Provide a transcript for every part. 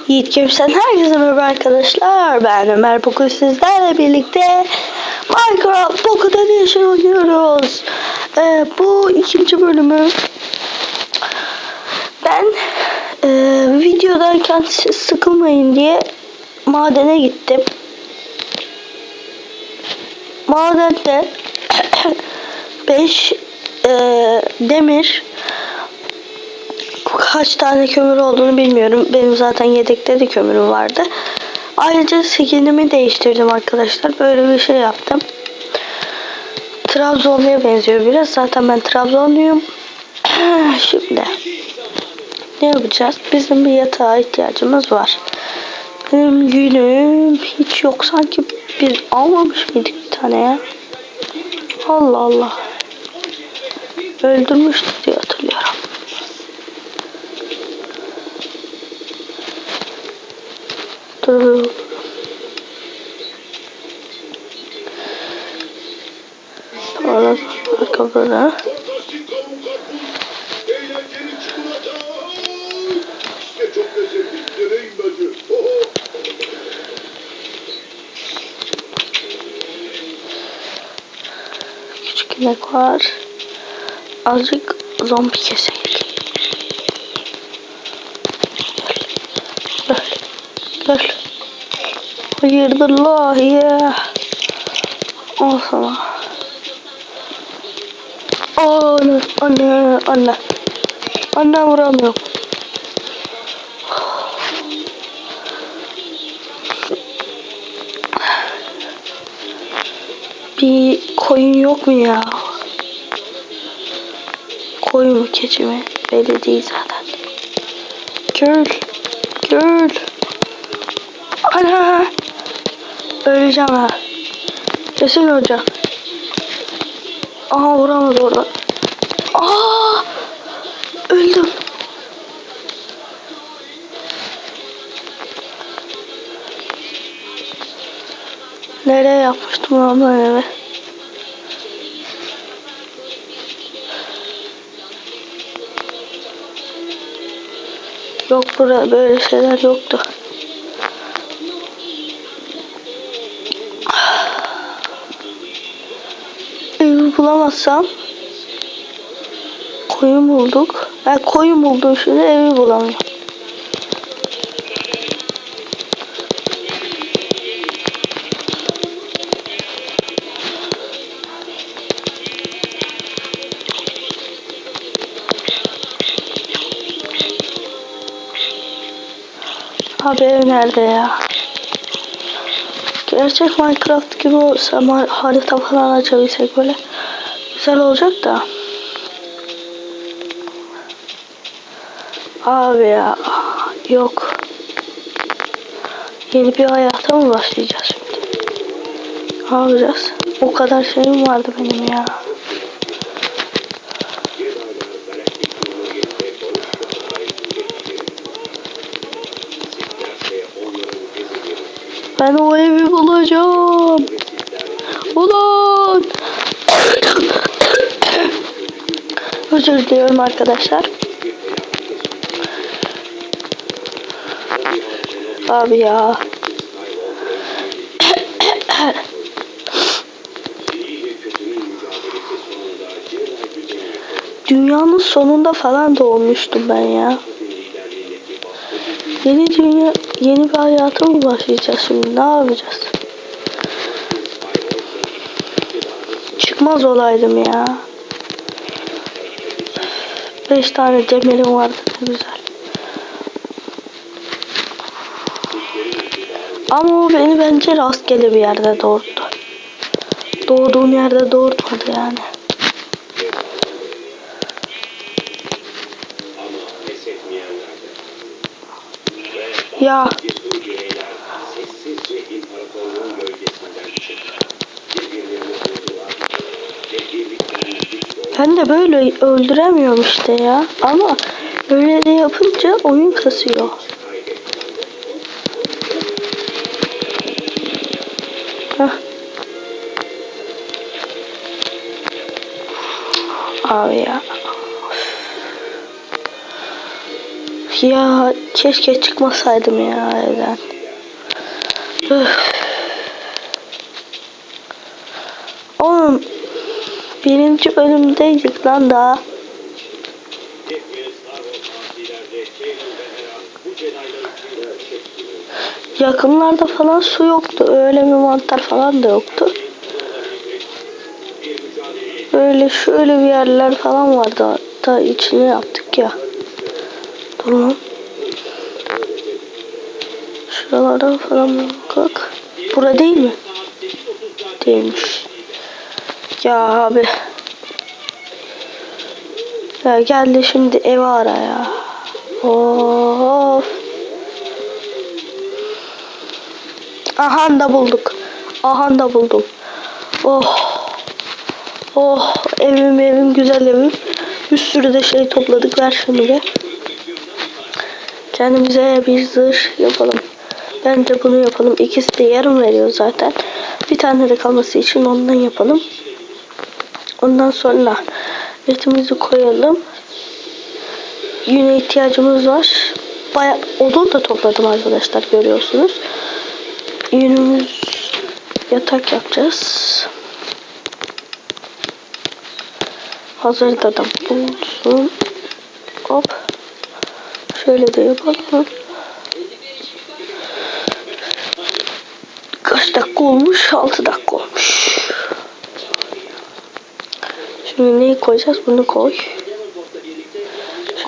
Yiğit Kimsen, herkese merhaba arkadaşlar. Ben Ömer. Bugün sizlerle birlikte Minecraft Pocket Edition oynuyoruz. Bu ikinci bölümü. Ben videodayken siz sıkılmayın diye madene gittim. Madende 5 demir, kaç tane kömür olduğunu bilmiyorum. Benim zaten yedekte de kömürüm vardı. Ayrıca skinimi değiştirdim arkadaşlar. Böyle bir şey yaptım. Trabzonlu'ya benziyor biraz. Zaten ben Trabzonluyum. Şimdi ne yapacağız? Bizim bir yatağa ihtiyacımız var. Benim günüm hiç yok. Sanki bir almamış mıydık bir tane ya? Allah Allah. Öldürmüştü diye hatırlıyorum. Dur. Tamam. Arkadan. Küçük inek var. Azıcık zombi keselim. Gel. Hayırdır la ya. Al sana. Anne. Anne vuramıyorum. Bir koyun yok mu ya? Koyun mu keçi mi? Belli değil zaten. Gül. Ana! Öleceğim ha. Kesin öleceğim. Aha, vuramadı orada. Aa! Öldüm. Nereye yapmıştım lan ben eve? Yok, burada böyle şeyler yoktu. Evi bulamazsam koyun bulduk. Ben koyun buldum, şimdi evi bulamıyorum. Abi ev nerede ya? Gerçek Minecraft gibi olsa harita falan açabilsek böyle güzel olacak da. Abi ya, yok. Yeni bir hayata mı başlayacağız şimdi? Ne yapacağız? O kadar şeyim vardı benim ya. Ben o evi bulacağım. Ulan! Özür diliyorum arkadaşlar. Abi ya. Dünyanın sonunda falan doğmuştum ben ya. Yeni bir hayata mı başlayacağız şimdi? Ne yapacağız? Çıkmaz olaydım ya. 5 tane demirim vardı, ne güzel. Ama o beni bence rastgele bir yerde doğurttu. Doğduğum yerde doğurtmadı yani. Ya. Ben de böyle öldüremiyorum işte ya. Ama böyle de yapınca oyun kasıyor. Heh. Abi ya. Ya keşke çıkmasaydım ya evden. Öf. Oğlum birinci bölümdeydik lan daha. Yakınlarda falan su yoktu. Öyle bir mantar falan da yoktu. Böyle şöyle bir yerler falan vardı. Hatta içine yaptık ya. Dur lan. Şuralara falan bak. Bura değil mi? Değilmiş. Ya abi. Ya geldi şimdi evi ara ya. Of. Aha da bulduk. Aha da buldum. Oh. Oh. Evim güzel evim. Bir sürü de şey topladık. Ver şunu bir. Kendimize bir zırh yapalım. Bence bunu yapalım. İkisi de yarım veriyor zaten. Bir tane de kalması için ondan yapalım. Ondan sonra etimizi koyalım. Yüne ihtiyacımız var. Bayağı odun da topladım arkadaşlar, görüyorsunuz. Yünümüz, yatak yapacağız. Hazırda da bulunsun. Hop. Şöyle de yapalım. Kaç dakika olmuş? 6 dakika olmuş. Şimdi neyi koyacağız? Bunu koy.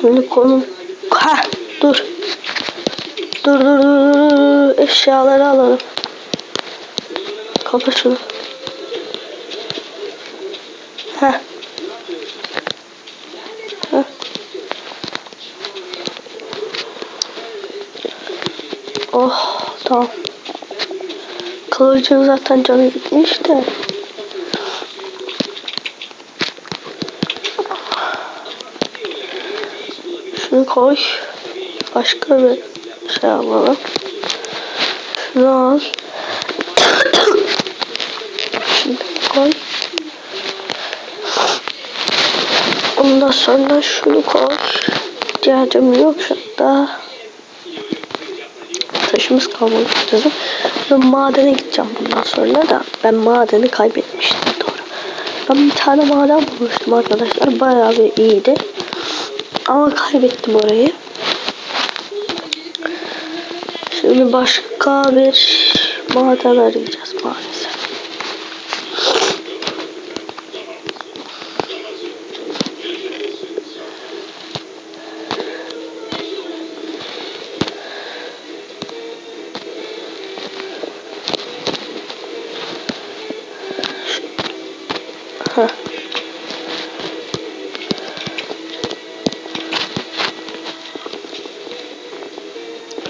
Şimdi konu... Ha, dur. Dur. Eşyaları alalım. Kapa şunu. Heh. Oh, tamam. Kılıcın zaten canı gitmiş de. Şunu koy. Başka bir şey alalım. Şunu al. Şunu koy. Ondan sonra şunu koy. İhtiyacım yok şu anda. Taşımız kalmadı dedim. Ben madene gideceğim bundan sonra da. Ben madeni kaybetmiştim, doğru. Ben bir tane maden bulmuştum arkadaşlar. Bayağı bir iyiydi. Ama kaybettim orayı. Şimdi başka bir maden arayacağız maalesef. Heh.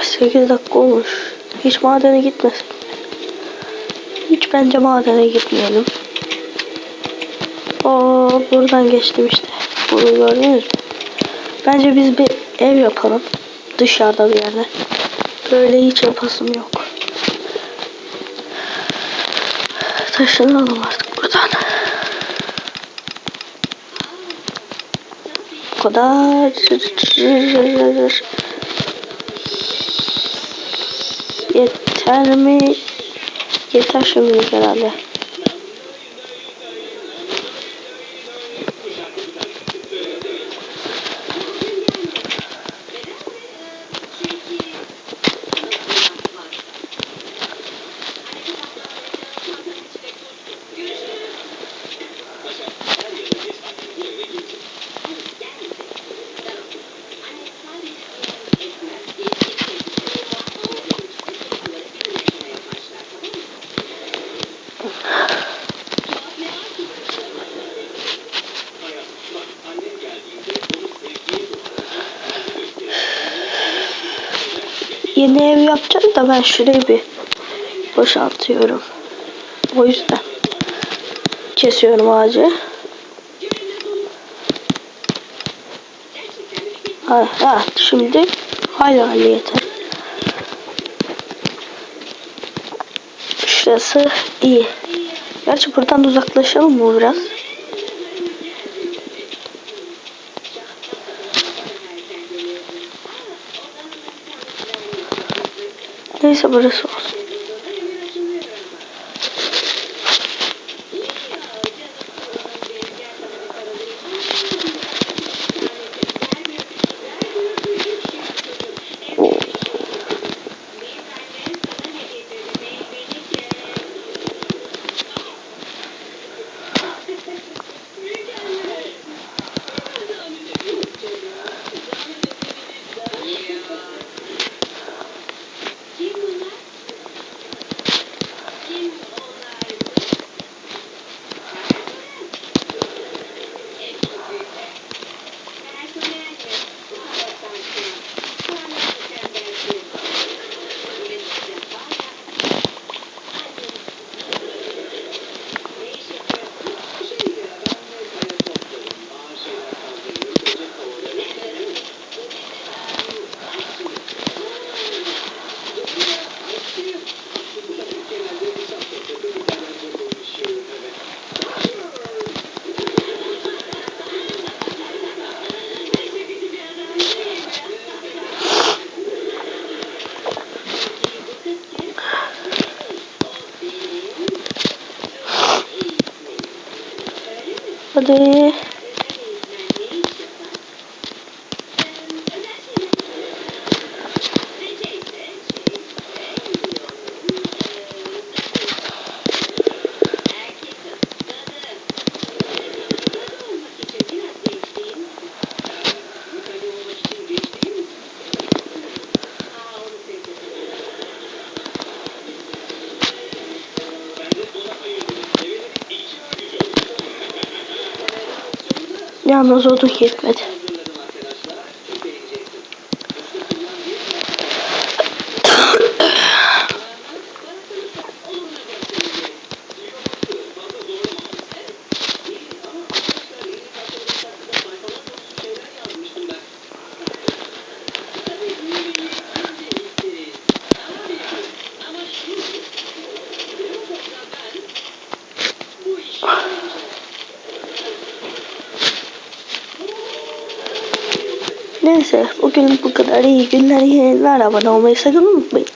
Sekiz dakika olmuş. Hiç madene gitmesin. Hiç bence madene gitmeyelim. Buradan geçtim işte. Bunu gördünüz mü? Bence biz bir ev yapalım. Dışarıda bir yerde. Böyle hiç yapasım yok. Taşınalım artık buradan. Bu kadar. Yeter mi? Yeter şimdilik herhalde. Yeni ev yapacağım da ben şurayı bir boşaltıyorum. O yüzden kesiyorum ağacı. Ha, şimdi hala yeter. Şurası iyi. Gerçi buradan uzaklaşalım mı biraz? Neyse burası olsun. Hadi. Yalnız odun yetmedi. Neyse bugün bu kadar, iyi günler, yayınlar, abone olmayı sakın unutmayın.